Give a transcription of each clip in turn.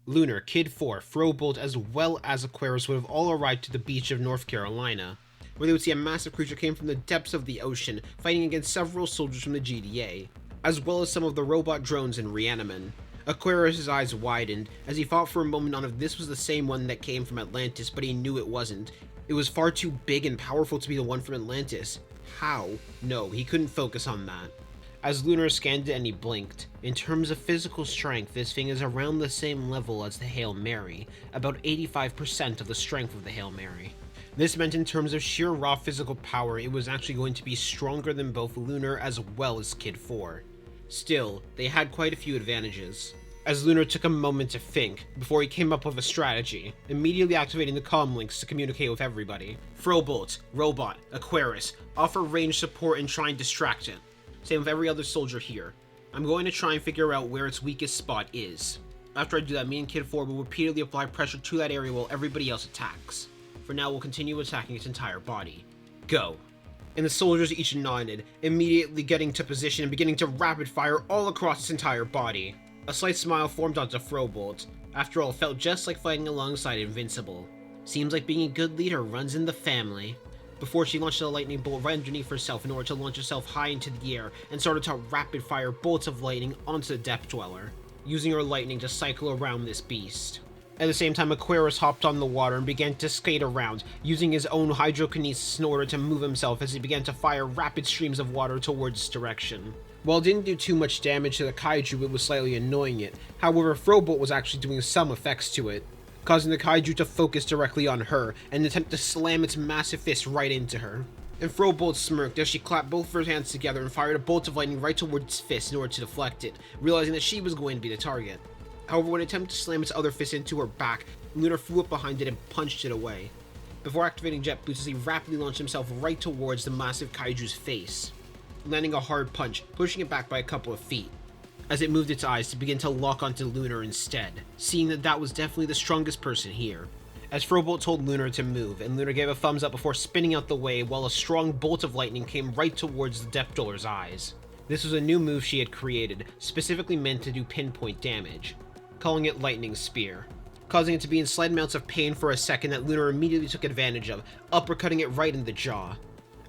Lunar, Kid 4, Frobolt, as well as Aquarius would have all arrived to the beach of North Carolina, where they would see a massive creature came from the depths of the ocean, fighting against several soldiers from the GDA, as well as some of the robot drones and Reaniman. Aquarius' eyes widened, as he thought for a moment on if this was the same one that came from Atlantis, but he knew it wasn't. It was far too big and powerful to be the one from Atlantis. How? No, he couldn't focus on that. As Lunar scanned it and he blinked, in terms of physical strength, this thing is around the same level as the Hail Mary, about 85% of the strength of the Hail Mary. This meant in terms of sheer raw physical power, it was actually going to be stronger than both Lunar as well as Kid 4. Still, they had quite a few advantages. As Lunar took a moment to think, before he came up with a strategy, immediately activating the comm links to communicate with everybody. Frobolt, Robot, Aquarius, offer range support and try and distract it. Same with every other soldier here. I'm going to try and figure out where its weakest spot is. After I do that, me and Kid 4 will repeatedly apply pressure to that area while everybody else attacks. For now, we'll continue attacking its entire body. Go. And the soldiers each nodded, immediately getting to position and beginning to rapid fire all across its entire body. A slight smile formed onto Frobolt. After all, it felt just like fighting alongside Invincible. Seems like being a good leader runs in the family. Before she launched a lightning bolt right underneath herself in order to launch herself high into the air and started to rapid fire bolts of lightning onto the Depth Dweller, using her lightning to cycle around this beast. At the same time, Aquarius hopped on the water and began to skate around, using his own hydrokinesis in order to move himself as he began to fire rapid streams of water towards its direction. While it didn't do too much damage to the Kaiju, it was slightly annoying it. However, Frobolt was actually doing some effects to it, causing the Kaiju to focus directly on her and attempt to slam its massive fist right into her. And Frobolt smirked as she clapped both of her hands together and fired a bolt of lightning right towards its fist in order to deflect it, realizing that she was going to be the target. However, when it attempted to slam its other fist into her back, Lunar flew up behind it and punched it away, before activating jet boots as he rapidly launched himself right towards the massive Kaiju's face, landing a hard punch, pushing it back by a couple of feet, as it moved its eyes to begin to lock onto Lunar instead, seeing that that was definitely the strongest person here. As Frobolt told Lunar to move, and Lunar gave a thumbs up before spinning out the way while a strong bolt of lightning came right towards the Depth Dweller's eyes. This was a new move she had created, specifically meant to do pinpoint damage, calling it Lightning Spear, causing it to be in slight amounts of pain for a second that Lunar immediately took advantage of, uppercutting it right in the jaw.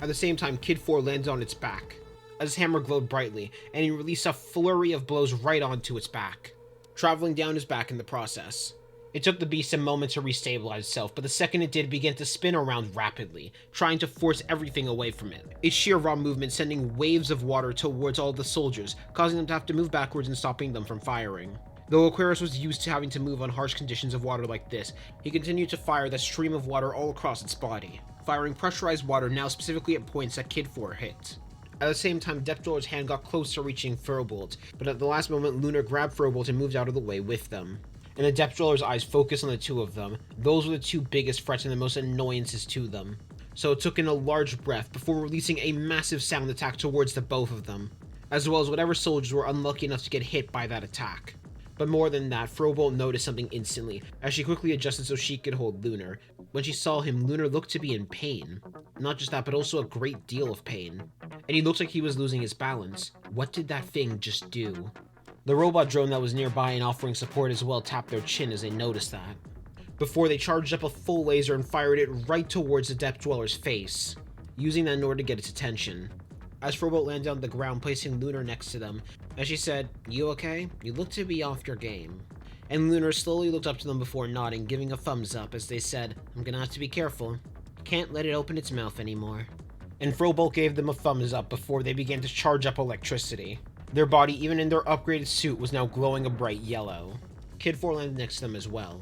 At the same time, Kid 4 landed on its back, as his hammer glowed brightly, and he released a flurry of blows right onto its back, traveling down his back in the process. It took the beast a moment to restabilize itself, but the second it did, it began to spin around rapidly, trying to force everything away from it. Its sheer raw movement sending waves of water towards all the soldiers, causing them to have to move backwards and stopping them from firing. Though Aquarius was used to having to move on harsh conditions of water like this, he continued to fire the stream of water all across its body, firing pressurized water now specifically at points that Kid 4 hit. At the same time, Depth Dweller's hand got close to reaching Frobolt, but at the last moment Lunar grabbed Frobolt and moved out of the way with them. And the Depth Dweller's eyes focused on the two of them. Those were the two biggest threats and the most annoyances to them. So it took in a large breath before releasing a massive sound attack towards the both of them, as well as whatever soldiers were unlucky enough to get hit by that attack. But more than that, Frobolt noticed something instantly, as she quickly adjusted so she could hold Lunar. When she saw him, Lunar looked to be in pain. Not just that, but also a great deal of pain. And he looked like he was losing his balance. What did that thing just do? The robot drone that was nearby and offering support as well tapped their chin as they noticed that, before they charged up a full laser and fired it right towards the Depth Dweller's face, using that in order to get its attention. As Frobolt landed on the ground, placing Lunar next to them, as she said, "You okay? You look to be off your game." And Lunar slowly looked up to them before nodding, giving a thumbs up as they said, "I'm gonna have to be careful. Can't let it open its mouth anymore." And Frobolt gave them a thumbs up before they began to charge up electricity. Their body, even in their upgraded suit, was now glowing a bright yellow. Kid 4 landed next to them as well.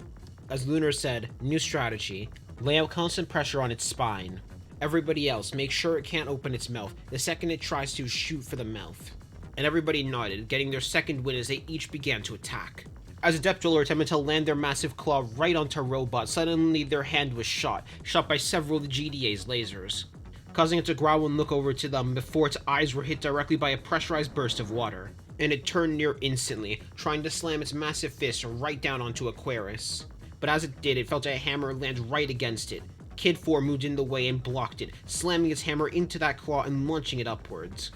As Lunar said, "New strategy. Lay out constant pressure on its spine. Everybody else, make sure it can't open its mouth. The second it tries to, shoot for the mouth." And everybody nodded, getting their second win as they each began to attack. As the Depth Dweller attempted to land their massive claw right onto Robot, suddenly their hand was shot by several of the GDA's lasers, causing it to growl and look over to them before its eyes were hit directly by a pressurized burst of water. And it turned near instantly, trying to slam its massive fist right down onto Aquarius. But as it did, it felt a hammer land right against it. Kid 4 moved in the way and blocked it, slamming his hammer into that claw and launching it upwards.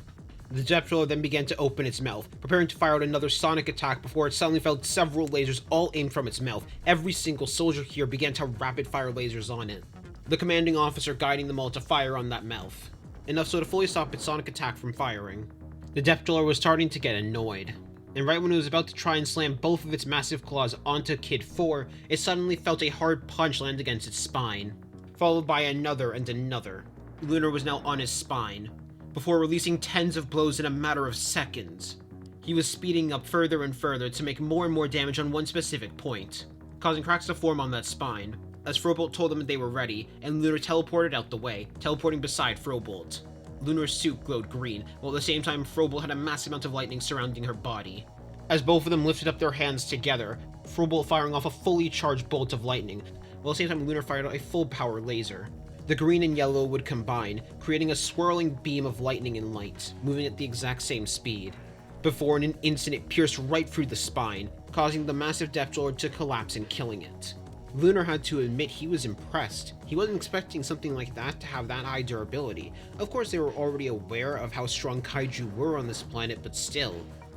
The Deptula then began to open its mouth, preparing to fire out another sonic attack before it suddenly felt several lasers all aimed from its mouth. Every single soldier here began to rapid-fire lasers on it, the commanding officer guiding them all to fire on that mouth, enough so to fully stop its sonic attack from firing. The Deptula was starting to get annoyed, and right when it was about to try and slam both of its massive claws onto Kid 4, it suddenly felt a hard punch land against its spine, followed by another and another. Lunar was now on his spine, before releasing tens of blows in a matter of seconds. He was speeding up further and further to make more and more damage on one specific point, causing cracks to form on that spine, as Frobolt told them that they were ready, and Lunar teleported out the way, teleporting beside Frobolt. Lunar's suit glowed green, while at the same time Frobolt had a massive amount of lightning surrounding her body. As both of them lifted up their hands together, Frobolt firing off a fully charged bolt of lightning, while at the same time Lunar fired out a full power laser. The green and yellow would combine, creating a swirling beam of lightning and light, moving at the exact same speed. Before in an instant it pierced right through the spine, causing the massive Deptula to collapse and killing it. Lunar had to admit he was impressed. He wasn't expecting something like that to have that high durability. Of course they were already aware of how strong Kaiju were on this planet, but still.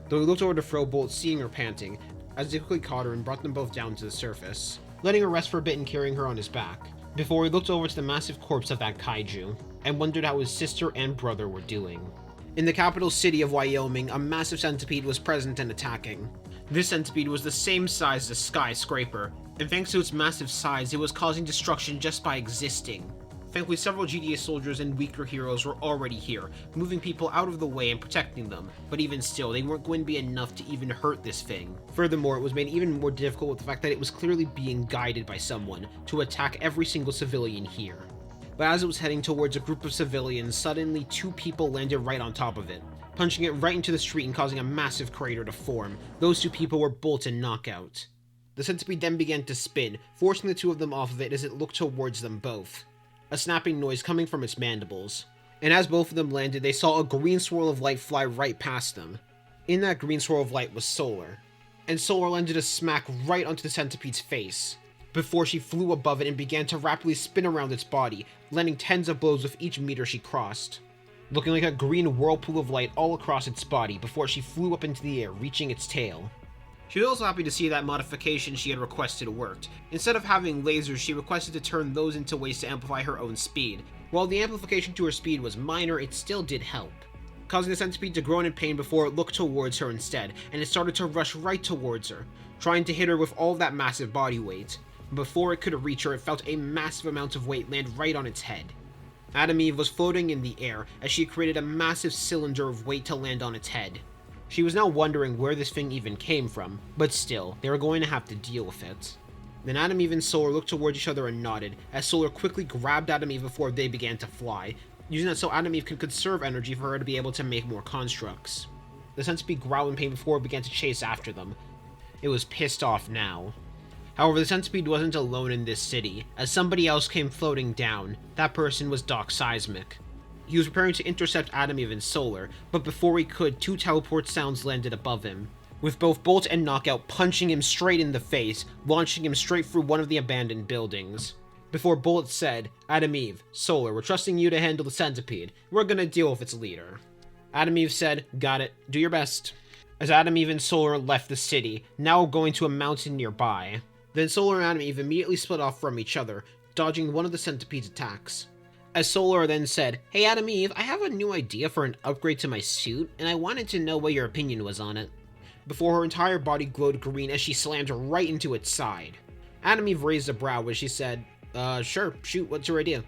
Though he looked over to Frobolt, seeing her panting, as he quickly caught her and brought them both down to the surface, letting her rest for a bit and carrying her on his back, before he looked over to the massive corpse of that Kaiju, and wondered how his sister and brother were doing. In the capital city of Wyoming, a massive centipede was present and attacking. This centipede was the same size as a skyscraper, and thanks to its massive size, it was causing destruction just by existing. Thankfully, several GDA soldiers and weaker heroes were already here, moving people out of the way and protecting them, but even still, they weren't going to be enough to even hurt this thing. Furthermore, it was made even more difficult with the fact that it was clearly being guided by someone to attack every single civilian here. But as it was heading towards a group of civilians, suddenly two people landed right on top of it, punching it right into the street and causing a massive crater to form. Those two people were Bolt and Knockout. The centipede then began to spin, forcing the two of them off of it as it looked towards them both, a snapping noise coming from its mandibles. And as both of them landed, they saw a green swirl of light fly right past them. In that green swirl of light was Solar, and Solar landed a smack right onto the centipede's face, before she flew above it and began to rapidly spin around its body, landing tens of blows with each meter she crossed, looking like a green whirlpool of light all across its body before she flew up into the air, reaching its tail. She was also happy to see that modification she had requested worked. Instead of having lasers, she requested to turn those into ways to amplify her own speed. While the amplification to her speed was minor, it still did help, causing the centipede to groan in pain before it looked towards her instead, and it started to rush right towards her, trying to hit her with all that massive body weight. Before it could reach her, it felt a massive amount of weight land right on its head. Adam Eve was floating in the air as she created a massive cylinder of weight to land on its head. She was now wondering where this thing even came from, but still, they were going to have to deal with it. Then Adam Eve and Solar looked towards each other and nodded, as Solar quickly grabbed Adam Eve before they began to fly, using that so Adam Eve could conserve energy for her to be able to make more constructs. The centipede growled in pain before it began to chase after them. It was pissed off now. However, the centipede wasn't alone in this city, as somebody else came floating down. That person was Doc Seismic. He was preparing to intercept Adam Eve and Solar, but before he could, two teleport sounds landed above him, with both Bolt and Knockout punching him straight in the face, launching him straight through one of the abandoned buildings. Before Bolt said, "Adam Eve, Solar, we're trusting you to handle the centipede. We're gonna deal with its leader." Adam Eve said, "Got it. Do your best." As Adam Eve and Solar left the city, now going to a mountain nearby. Then Solar and Adam Eve immediately split off from each other, dodging one of the centipede's attacks. As Solar then said, "Hey Adam Eve, I have a new idea for an upgrade to my suit, and I wanted to know what your opinion was on it." Before her entire body glowed green as she slammed right into its side. Adam Eve raised a brow as she said, Sure, shoot, what's your idea?"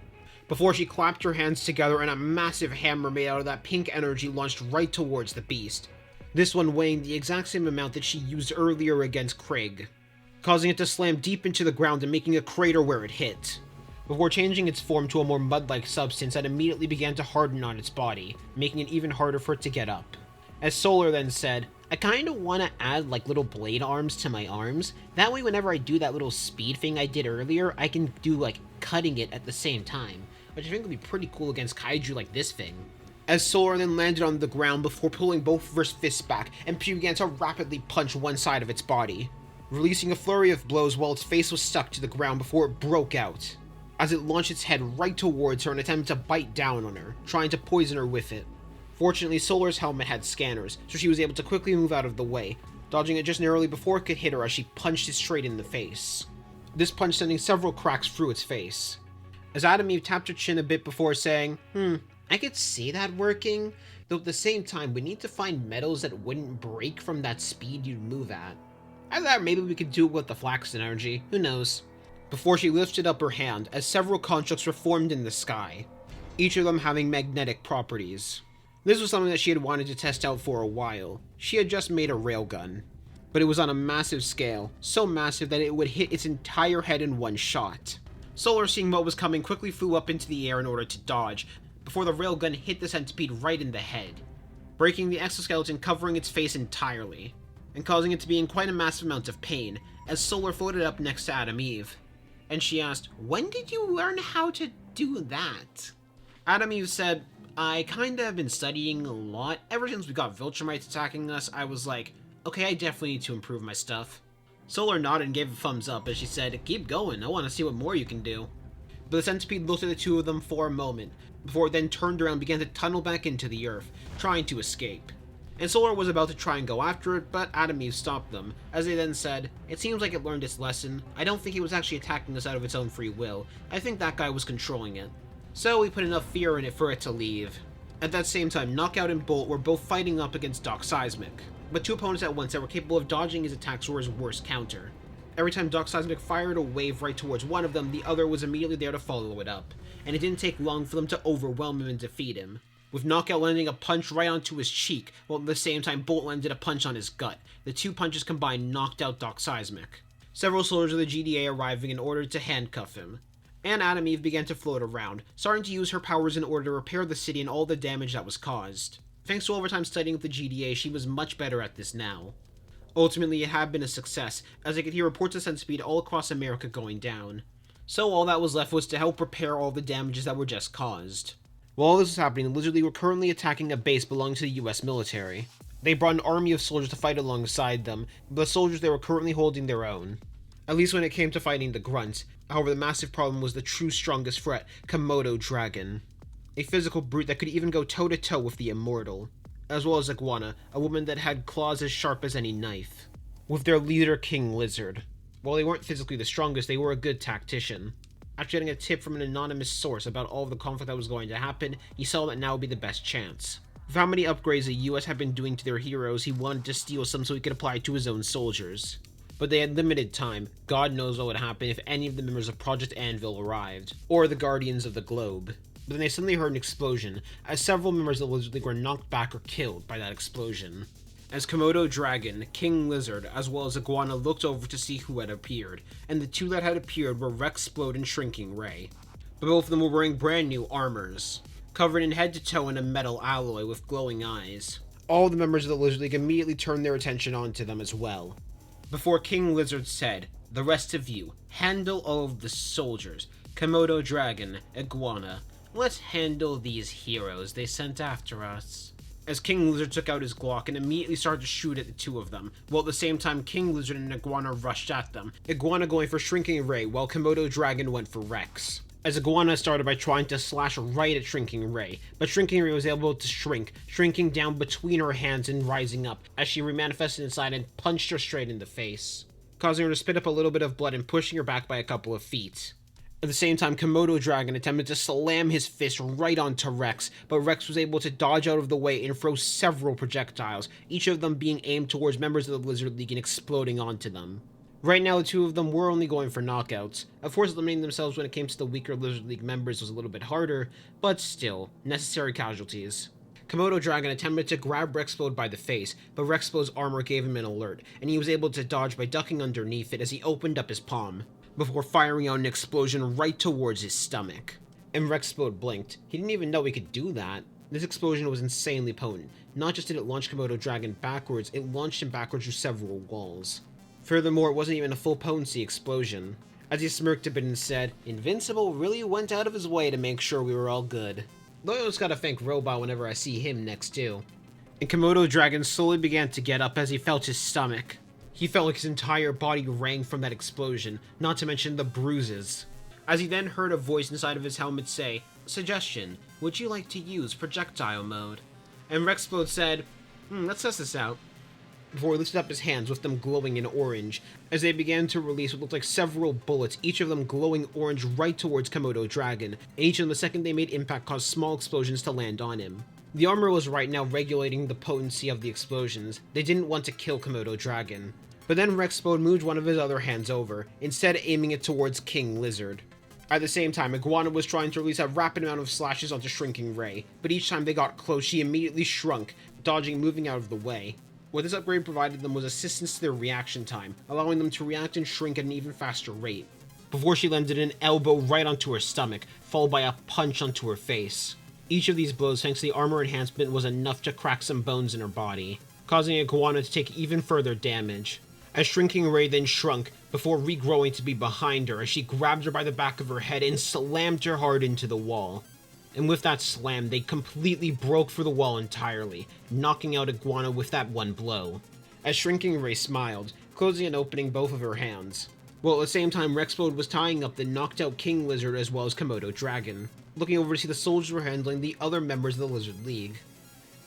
Before she clapped her hands together and a massive hammer made out of that pink energy launched right towards the beast. This one weighing the exact same amount that she used earlier against Craig, causing it to slam deep into the ground and making a crater where it hit, before changing its form to a more mud-like substance that immediately began to harden on its body, making it even harder for it to get up. As Solar then said, "I kinda wanna add like little blade arms to my arms, that way whenever I do that little speed thing I did earlier, I can do like cutting it at the same time, which I think would be pretty cool against Kaiju like this thing." As Solar then landed on the ground before pulling both of her fists back, and she began to rapidly punch one side of its body, releasing a flurry of blows while its face was stuck to the ground before it broke out, as it launched its head right towards her in an attempt to bite down on her, trying to poison her with it. Fortunately, Solar's helmet had scanners, so she was able to quickly move out of the way, dodging it just narrowly before it could hit her as she punched it straight in the face. This punch sending several cracks through its face. As Adam Eve tapped her chin a bit before saying, I could see that working, though at the same time we need to find metals that wouldn't break from that speed you'd move at. I thought maybe we could do it with the flax energy, who knows. Before she lifted up her hand, as several constructs were formed in the sky, each of them having magnetic properties. This was something that she had wanted to test out for a while. She had just made a railgun, but it was on a massive scale, so massive that it would hit its entire head in one shot. Solar, seeing what was coming, quickly flew up into the air in order to dodge, before the railgun hit the Centipede right in the head, breaking the exoskeleton, covering its face entirely, and causing it to be in quite a massive amount of pain, as Solar floated up next to Adam Eve. And she asked, "When did you learn how to do that?" Adam Eve said, "I kinda have been studying a lot. Ever since we got Viltrumites attacking us, I was like, okay, I definitely need to improve my stuff." Solar nodded and gave a thumbs up as she said, "Keep going, I want to see what more you can do." But the Centipede looked at the two of them for a moment, before it then turned around and began to tunnel back into the earth, trying to escape. And Solar was about to try and go after it, but Adam Eve stopped them, as they then said, "It seems like it learned its lesson. I don't think it was actually attacking us out of its own free will. I think that guy was controlling it. So we put enough fear in it for it to leave." At that same time, Knockout and Bolt were both fighting up against Doc Seismic, but two opponents at once that were capable of dodging his attacks were his worst counter. Every time Doc Seismic fired a wave right towards one of them, the other was immediately there to follow it up, and it didn't take long for them to overwhelm him and defeat him, with Knockout landing a punch right onto his cheek, while at the same time Bolt landed a punch on his gut. The two punches combined knocked out Doc Seismic. Several soldiers of the GDA arriving in order to handcuff him, and Adam Eve began to float around, starting to use her powers in order to repair the city and all the damage that was caused. Thanks to all of her time studying with the GDA, she was much better at this now. Ultimately, it had been a success, as they could hear reports of Centipede all across America going down. So all that was left was to help repair all the damages that were just caused. While all this was happening, the Lizard League were currently attacking a base belonging to the US military. They brought an army of soldiers to fight alongside them, but the soldiers they were currently holding their own. At least when it came to fighting the grunts. However, the massive problem was the true strongest threat, Komodo Dragon. A physical brute that could even go toe-to-toe with the Immortal, as well as Iguana, a woman that had claws as sharp as any knife, with their leader King Lizard. While they weren't physically the strongest, they were a good tactician. After getting a tip from an anonymous source about all of the conflict that was going to happen, he saw that now would be the best chance. With how many upgrades the US had been doing to their heroes, he wanted to steal some so he could apply it to his own soldiers. But they had limited time. God knows what would happen if any of the members of Project Anvil arrived, or the Guardians of the Globe. But then they suddenly heard an explosion, as several members of the Lizard League were knocked back or killed by that explosion. As Komodo Dragon, King Lizard, as well as Iguana looked over to see who had appeared, and the two that had appeared were Rexplode and Shrinking Ray. But both of them were wearing brand new armors, covered in head to toe in a metal alloy with glowing eyes. All the members of the Lizard League immediately turned their attention onto them as well. Before King Lizard said, "The rest of you, handle all of the soldiers. Komodo Dragon, Iguana, let's handle these heroes they sent after us." As King Lizard took out his Glock and immediately started to shoot at the two of them, while at the same time King Lizard and Iguana rushed at them, Iguana going for Shrinking Ray while Komodo Dragon went for Rex. As Iguana started by trying to slash right at Shrinking Ray, but Shrinking Ray was able to shrink, shrinking down between her hands and rising up, as she remanifested inside and punched her straight in the face, causing her to spit up a little bit of blood and pushing her back by a couple of feet. At the same time, Komodo Dragon attempted to slam his fist right onto Rex, but Rex was able to dodge out of the way and throw several projectiles, each of them being aimed towards members of the Lizard League and exploding onto them. Right now, the two of them were only going for knockouts. Of course, eliminating themselves when it came to the weaker Lizard League members was a little bit harder, but still, necessary casualties. Komodo Dragon attempted to grab Rexplode by the face, but Rexplode's armor gave him an alert, and he was able to dodge by ducking underneath it as he opened up his palm, before firing out an explosion right towards his stomach. And Rexplode blinked. He didn't even know he could do that. This explosion was insanely potent. Not just did it launch Komodo Dragon backwards, it launched him backwards through several walls. Furthermore, it wasn't even a full potency explosion, as he smirked a bit and said, "Invincible really went out of his way to make sure we were all good." Though I just gotta thank Robot whenever I see him next too. And Komodo Dragon slowly began to get up as he felt his stomach. He felt like his entire body rang from that explosion, not to mention the bruises. As he then heard a voice inside of his helmet say, "Suggestion, would you like to use projectile mode?" and Rexplode said, let's test this out, before he lifted up his hands with them glowing in orange, as they began to release what looked like several bullets, each of them glowing orange right towards Komodo Dragon, and each of them the second they made impact caused small explosions to land on him. The armor was right now regulating the potency of the explosions. They didn't want to kill Komodo Dragon. But then Rexplode moved one of his other hands over, instead aiming it towards King Lizard. At the same time, Iguana was trying to release a rapid amount of slashes onto Shrinking Ray, but each time they got close, she immediately shrunk, dodging and moving out of the way. What this upgrade provided them was assistance to their reaction time, allowing them to react and shrink at an even faster rate, before she landed an elbow right onto her stomach, followed by a punch onto her face. Each of these blows, thanks to the armor enhancement, was enough to crack some bones in her body, causing Iguana to take even further damage. As Shrinking Ray then shrunk, before regrowing to be behind her as she grabbed her by the back of her head and slammed her hard into the wall. And with that slam, they completely broke through the wall entirely, knocking out Iguana with that one blow. As Shrinking Ray smiled, closing and opening both of her hands, while at the same time Rexplode was tying up the knocked out King Lizard as well as Komodo Dragon, looking over to see the soldiers were handling the other members of the Lizard League.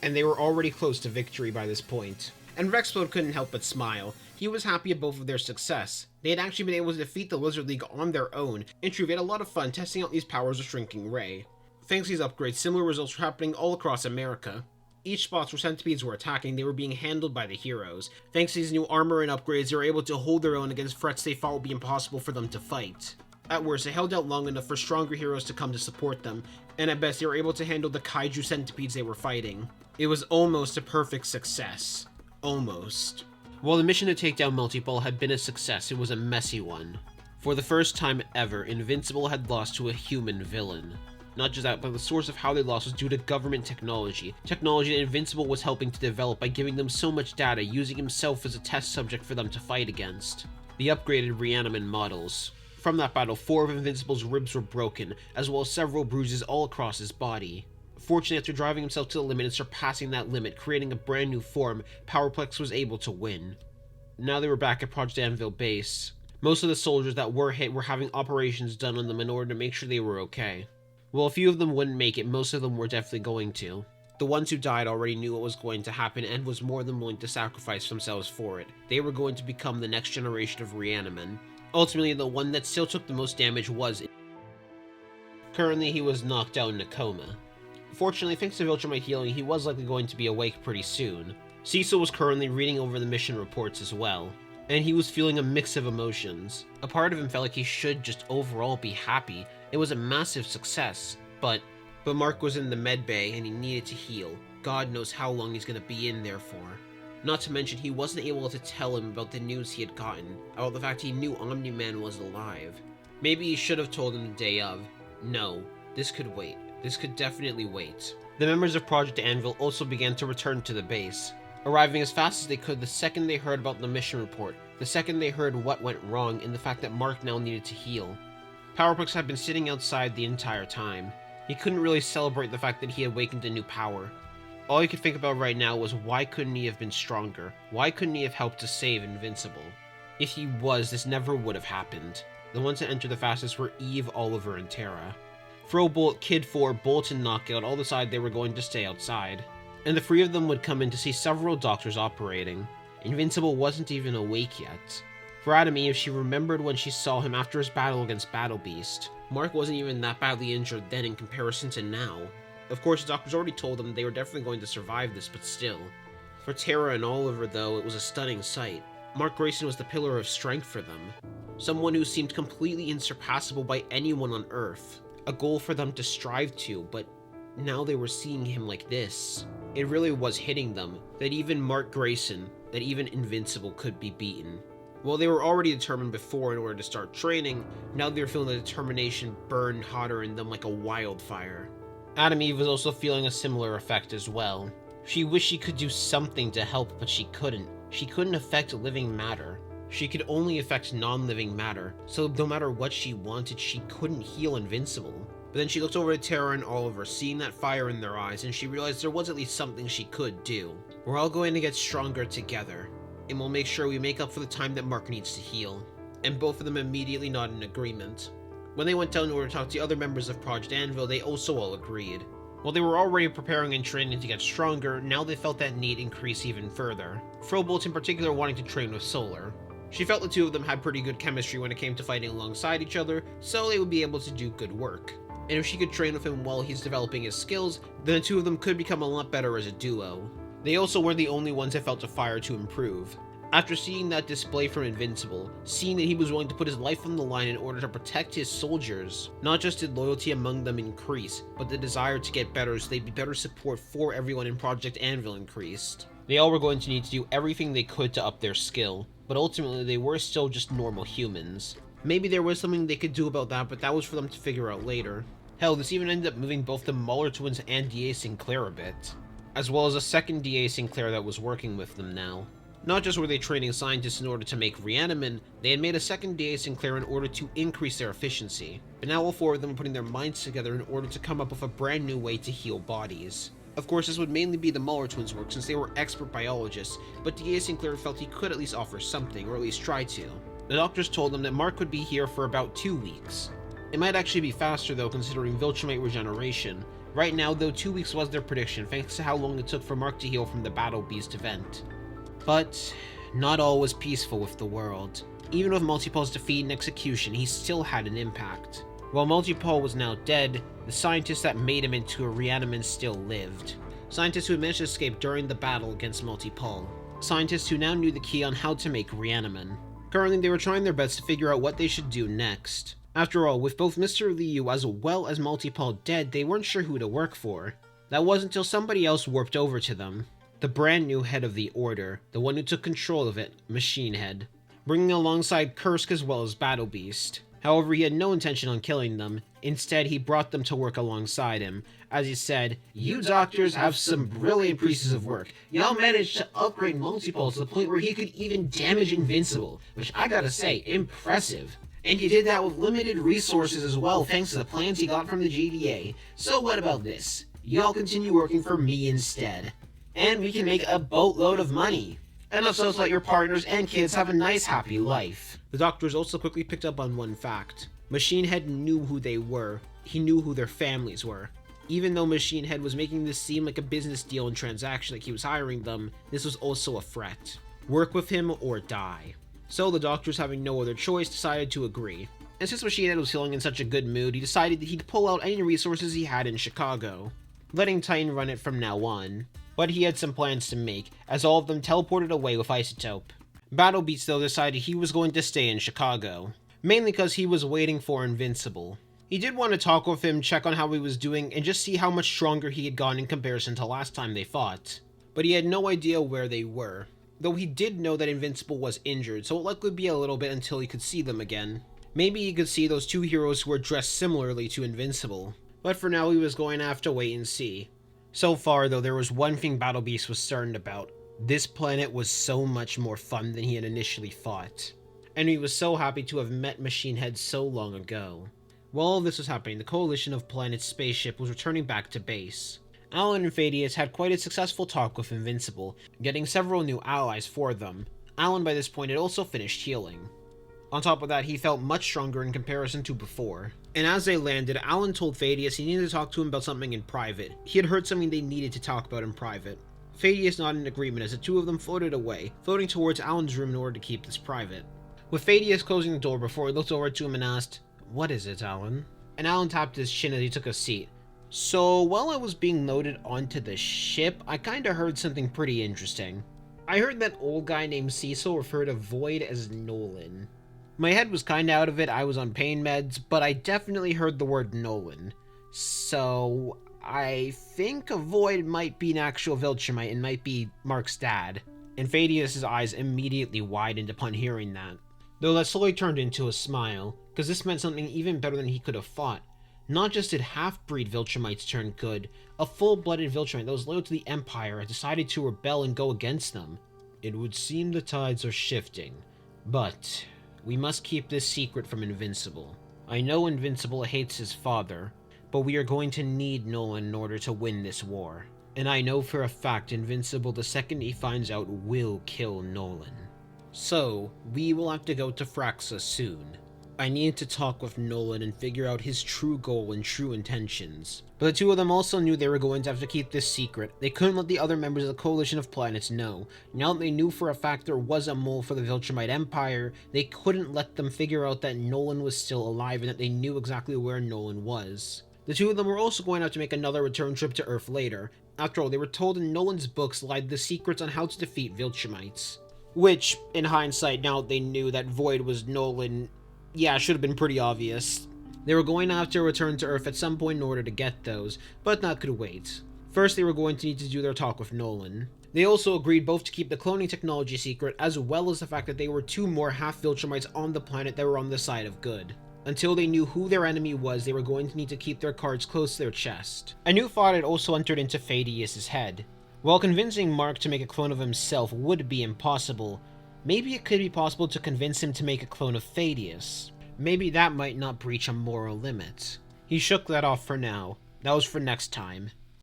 And they were already close to victory by this point. And Rexplode couldn't help but smile. He was happy at both of their success. They had actually been able to defeat the Lizard League on their own, and truly had a lot of fun testing out these powers of Shrinking Ray. Thanks to these upgrades, similar results were happening all across America. Each spots where centipedes were attacking, they were being handled by the heroes. Thanks to these new armor and upgrades, they were able to hold their own against threats they thought would be impossible for them to fight. At worst, they held out long enough for stronger heroes to come to support them, and at best, they were able to handle the Kaiju centipedes they were fighting. It was almost a perfect success. Almost. While the mission to take down Multiball had been a success, it was a messy one. For the first time ever, Invincible had lost to a human villain. Not just that, but the source of how they lost was due to government technology. Technology that Invincible was helping to develop by giving them so much data, using himself as a test subject for them to fight against. The upgraded Reaniman models. From that battle, 4 of Invincible's ribs were broken, as well as several bruises all across his body. Fortunately, after driving himself to the limit and surpassing that limit, creating a brand new form, Powerplex was able to win. Now they were back at Project Anvil base. Most of the soldiers that were hit were having operations done on them in order to make sure they were okay. Well, a few of them wouldn't make it, most of them were definitely going to. The ones who died already knew what was going to happen and was more than willing to sacrifice themselves for it. They were going to become the next generation of Reaniman. Ultimately, the one that still took the most damage was... Currently, he was knocked out in a coma. Fortunately, thanks to Viltrumite healing, he was likely going to be awake pretty soon. Cecil was currently reading over the mission reports as well, and he was feeling a mix of emotions. A part of him felt like he should just overall be happy. It was a massive success, but Mark was in the med bay and he needed to heal. God knows how long he's going to be in there for. Not to mention, he wasn't able to tell him about the news he had gotten, about the fact he knew Omniman was alive. Maybe he should have told him the day of. No, this could wait. This could definitely wait. The members of Project Anvil also began to return to the base, arriving as fast as they could the second they heard about the mission report, the second they heard what went wrong and the fact that Mark now needed to heal. Powerplex had been sitting outside the entire time. He couldn't really celebrate the fact that he had awakened a new power. All he could think about right now was why couldn't he have been stronger? Why couldn't he have helped to save Invincible? If he was, this never would have happened. The ones that entered the fastest were Eve, Oliver, and Tara. Throwbolt, Kid 4, Bolt, and Knockout all decided they were going to stay outside, and the 3 of them would come in to see several doctors operating. Invincible wasn't even awake yet. For Adam Eve, she remembered when she saw him after his battle against Battle Beast. Mark wasn't even that badly injured then in comparison to now. Of course, the doctors already told them they were definitely going to survive this, but still. For Tara and Oliver, though, it was a stunning sight. Mark Grayson was the pillar of strength for them. Someone who seemed completely insurpassable by anyone on Earth. A goal for them to strive to, but now they were seeing him like this. It really was hitting them, that even Mark Grayson, that even Invincible could be beaten. While they were already determined before in order to start training, now they were feeling the determination burn hotter in them like a wildfire. Adam Eve was also feeling a similar effect as well. She wished she could do something to help, but she couldn't. She couldn't affect living matter. She could only affect non-living matter, so no matter what she wanted, she couldn't heal Invincible. But then she looked over at Tara and Oliver, seeing that fire in their eyes, and she realized there was at least something she could do. We're all going to get stronger together, and we'll make sure we make up for the time that Mark needs to heal. And both of them immediately nodded in agreement. When they went down in order to talk to the other members of Project Anvil, they also all agreed. While they were already preparing and training to get stronger, now they felt that need increase even further. Frobolt in particular wanting to train with Solar. She felt the two of them had pretty good chemistry when it came to fighting alongside each other, so they would be able to do good work. And if she could train with him while he's developing his skills, then the two of them could become a lot better as a duo. They also were the only ones that felt a fire to improve. After seeing that display from Invincible, seeing that he was willing to put his life on the line in order to protect his soldiers, not just did loyalty among them increase, but the desire to get better so they'd be better support for everyone in Project Anvil increased. They all were going to need to do everything they could to up their skill, but ultimately they were still just normal humans. Maybe there was something they could do about that, but that was for them to figure out later. Hell, this even ended up moving both the Muller twins and DA Sinclair a bit, as well as a second DA Sinclair that was working with them now. Not just were they training scientists in order to make reanimin, they had made a second DA Sinclair in order to increase their efficiency, but now all four of them were putting their minds together in order to come up with a brand new way to heal bodies. Of course, this would mainly be the Muller twins' work since they were expert biologists, but DA Sinclair felt he could at least offer something, or at least try to. The doctors told them that Mark would be here for about 2 weeks. It might actually be faster though, considering Viltrumite regeneration. Right now though, 2 weeks was their prediction thanks to how long it took for Mark to heal from the Battle Beast event. But not all was peaceful with the world. Even with Multipol's defeat and execution, he still had an impact. While Multipol was now dead, the scientists that made him into a reanimin still lived. Scientists who had managed to escape during the battle against Multipol. Scientists who now knew the key on how to make reanimin. Currently, they were trying their best to figure out what they should do next. After all, with both Mr. Liu as well as Multipol dead, they weren't sure who to work for. That wasn't until somebody else warped over to them. The brand new head of the Order, the one who took control of it, Machine Head, bringing alongside Kursk as well as Battle Beast. However, he had no intention on killing them. Instead, he brought them to work alongside him. As he said, "You doctors have some brilliant pieces of work. Y'all managed to upgrade Multipole to the point where he could even damage Invincible, which I gotta say, impressive. And you did that with limited resources as well, thanks to the plans he got from the GDA. So what about this? Y'all continue working for me instead. And we can make a boatload of money. And also let your partners and kids have a nice happy life." The doctors also quickly picked up on one fact. Machine Head knew who they were. He knew who their families were. Even though Machine Head was making this seem like a business deal and transaction like he was hiring them, this was also a threat. Work with him or die. So the doctors, having no other choice, decided to agree. And since Machine Head was feeling in such a good mood, he decided that he'd pull out any resources he had in Chicago, letting Titan run it from now on. But he had some plans to make, as all of them teleported away with Isotope. Battle Beast though decided he was going to stay in Chicago, mainly because he was waiting for Invincible. He did want to talk with him, check on how he was doing, and just see how much stronger he had gone in comparison to last time they fought. But he had no idea where they were, though he did know that Invincible was injured, so it likely would be a little bit until he could see them again. Maybe he could see those two heroes who were dressed similarly to Invincible, but for now he was going to have to wait and see. So far though, there was one thing Battle Beast was certain about. This planet was so much more fun than he had initially thought. And he was so happy to have met Machine Head so long ago. While all this was happening, the Coalition of Planets spaceship was returning back to base. Alan and Thaddeus had quite a successful talk with Invincible, getting several new allies for them. Alan by this point had also finished healing. On top of that, he felt much stronger in comparison to before. And as they landed, Alan told Thaddeus he needed to talk to him about something in private. He had heard something they needed to talk about in private. Thaddeus nodded in agreement as the two of them floated away, floating towards Alan's room in order to keep this private. With Thaddeus closing the door before he looked over to him and asked, "What is it, Alan?" And Alan tapped his chin as he took a seat. "So, while I was being loaded onto the ship, I kinda heard something pretty interesting. I heard that old guy named Cecil refer to Void as Nolan. My head was kinda out of it, I was on pain meds, but I definitely heard the word Nolan. So, I think a Void might be an actual Viltrumite and might be Mark's dad." And Thaddeus' eyes immediately widened upon hearing that. Though that slowly turned into a smile, because this meant something even better than he could have thought. Not just did half-breed Viltrumites turn good, a full-blooded Viltrumite that was loyal to the Empire had decided to rebel and go against them. "It would seem the tides are shifting, but we must keep this secret from Invincible. I know Invincible hates his father, but we are going to need Nolan in order to win this war. And I know for a fact Invincible, the second he finds out, will kill Nolan. So, we will have to go to Fraxa soon. I needed to talk with Nolan and figure out his true goal and true intentions. But the two of them also knew they were going to have to keep this secret. They couldn't let the other members of the Coalition of Planets know. Now that they knew for a fact there was a mole for the Viltrumite Empire, they couldn't let them figure out that Nolan was still alive and that they knew exactly where Nolan was. The two of them were also going to have to make another return trip to Earth later. After all, they were told in Nolan's books lied the secrets on how to defeat Viltrumites. Which, in hindsight, now they knew that Void was Nolan, yeah, should have been pretty obvious. They were going to have to return to Earth at some point in order to get those, but that could wait. First, they were going to need to do their talk with Nolan. They also agreed both to keep the cloning technology secret, as well as the fact that they were two more half-Viltrumites on the planet that were on the side of good. Until they knew who their enemy was, they were going to need to keep their cards close to their chest. A new thought had also entered into Thaddeus' head. While convincing Mark to make a clone of himself would be impossible, maybe it could be possible to convince him to make a clone of Thaddeus. Maybe that might not breach a moral limit. He shook that off for now. That was for next time.